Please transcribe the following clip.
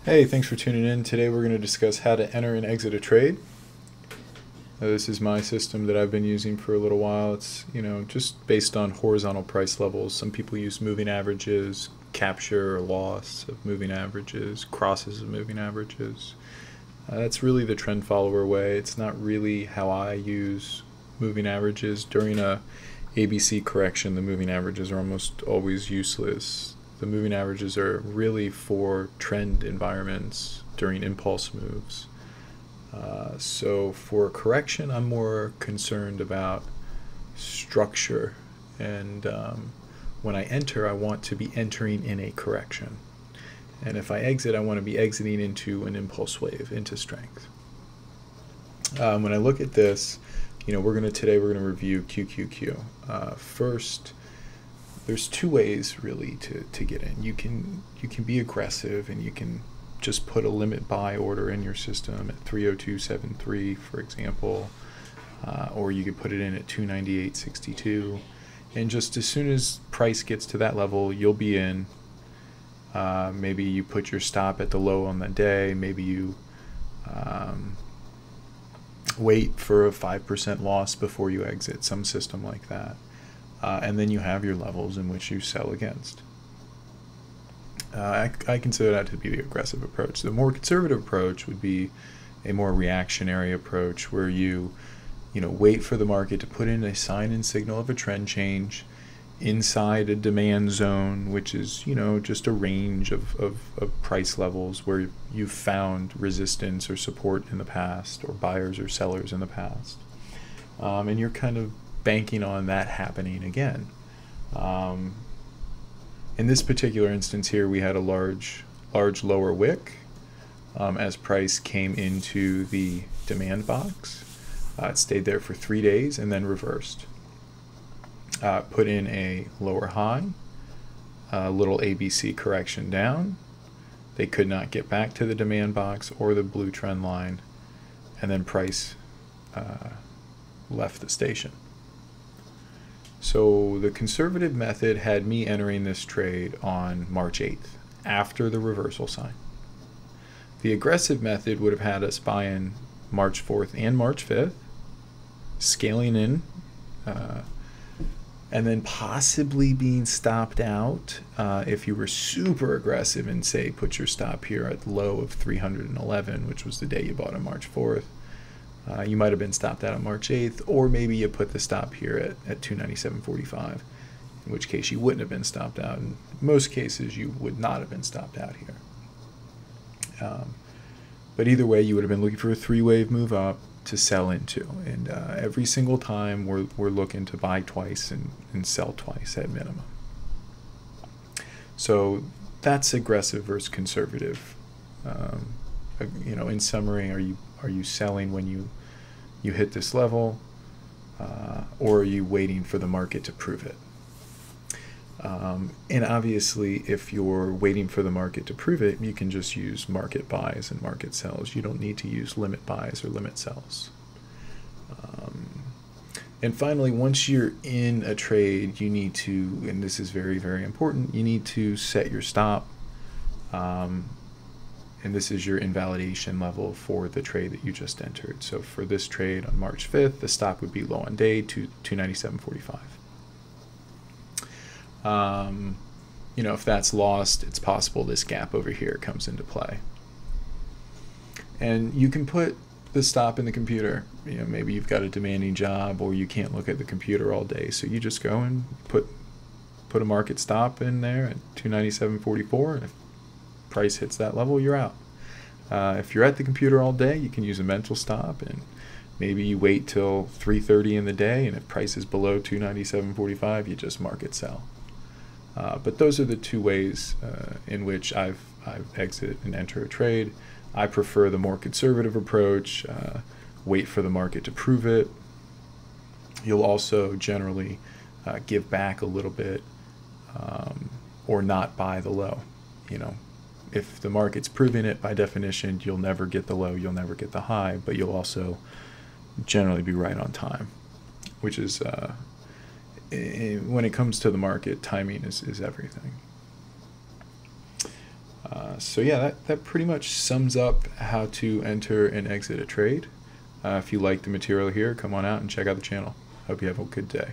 Hey, thanks for tuning in. Today we're going to discuss how to enter and exit a trade. This is my system that I've been using for a little while. It's, just based on horizontal price levels. Some people use moving averages, capture or loss of moving averages, crosses of moving averages. That's really the trend follower way. It's not really how I use moving averages. During a ABC correction, the moving averages are almost always useless. The moving averages are really for trend environments during impulse moves. So for a correction, I'm more concerned about structure. And when I enter, I want to be entering in a correction. And if I exit, I want to be exiting into an impulse wave, into strength. When I look at this, today we're going to review QQQ. First, there's two ways really to get in. You can be aggressive and you can just put a limit buy order in your system at 302.73, for example, or you could put it in at 298.62, and just as soon as price gets to that level, you'll be in. Maybe you put your stop at the low on the day. Maybe you wait for a 5% loss before you exit, some system like that. And then you have your levels in which you sell against. I consider that to be the aggressive approach. The more conservative approach would be a more reactionary approach where you wait for the market to put in a sign and signal of a trend change inside a demand zone, which is just a range of price levels where you've found resistance or support in the past, or buyers or sellers in the past, and you're kind of banking on that happening again. In this particular instance here, we had a large lower wick as price came into the demand box. It stayed there for 3 days and then reversed. Put in a lower high, a little ABC correction down. They could not get back to the demand box or the blue trend line, and then price left the station. So the conservative method had me entering this trade on March 8th, after the reversal sign. The aggressive method would have had us buying March 4th and March 5th, scaling in, and then possibly being stopped out if you were super aggressive and, say, put your stop here at the low of 311, which was the day you bought on March 4th. You might have been stopped out on March 8th, or maybe you put the stop here at 297.45, in which case you wouldn't have been stopped out. In most cases, you would not have been stopped out here. But either way, you would have been looking for a three-wave move up to sell into. And every single time, we're looking to buy twice and sell twice at minimum. So that's aggressive versus conservative. In summary, are you selling when you hit this level, or are you waiting for the market to prove it? And obviously, if you're waiting for the market to prove it, you can just use market buys and market sells. You don't need to use limit buys or limit sells. And finally, once you're in a trade, you need to, and this is very, very important, you need to set your stop. And this is your invalidation level for the trade that you just entered. So for this trade on March 5th, the stop would be low on day to 297.45. If that's lost, it's possible this gap over here comes into play. And you can put the stop in the computer. Maybe you've got a demanding job or you can't look at the computer all day. So you just go and put a market stop in there at 297.44, and if price hits that level, you're out. If you're at the computer all day, you can use a mental stop, and maybe you wait till 3:30 in the day, and if price is below 297.45, you just market sell. But those are the two ways in which I've exit and enter a trade. I prefer the more conservative approach. Wait for the market to prove it. You'll also generally give back a little bit, or not buy the low. If the market's proving it, by definition, you'll never get the low, you'll never get the high, but you'll also generally be right on time, which is, when it comes to the market, timing is everything. So yeah, that pretty much sums up how to enter and exit a trade. If you like the material here, come on out and check out the channel. Hope you have a good day.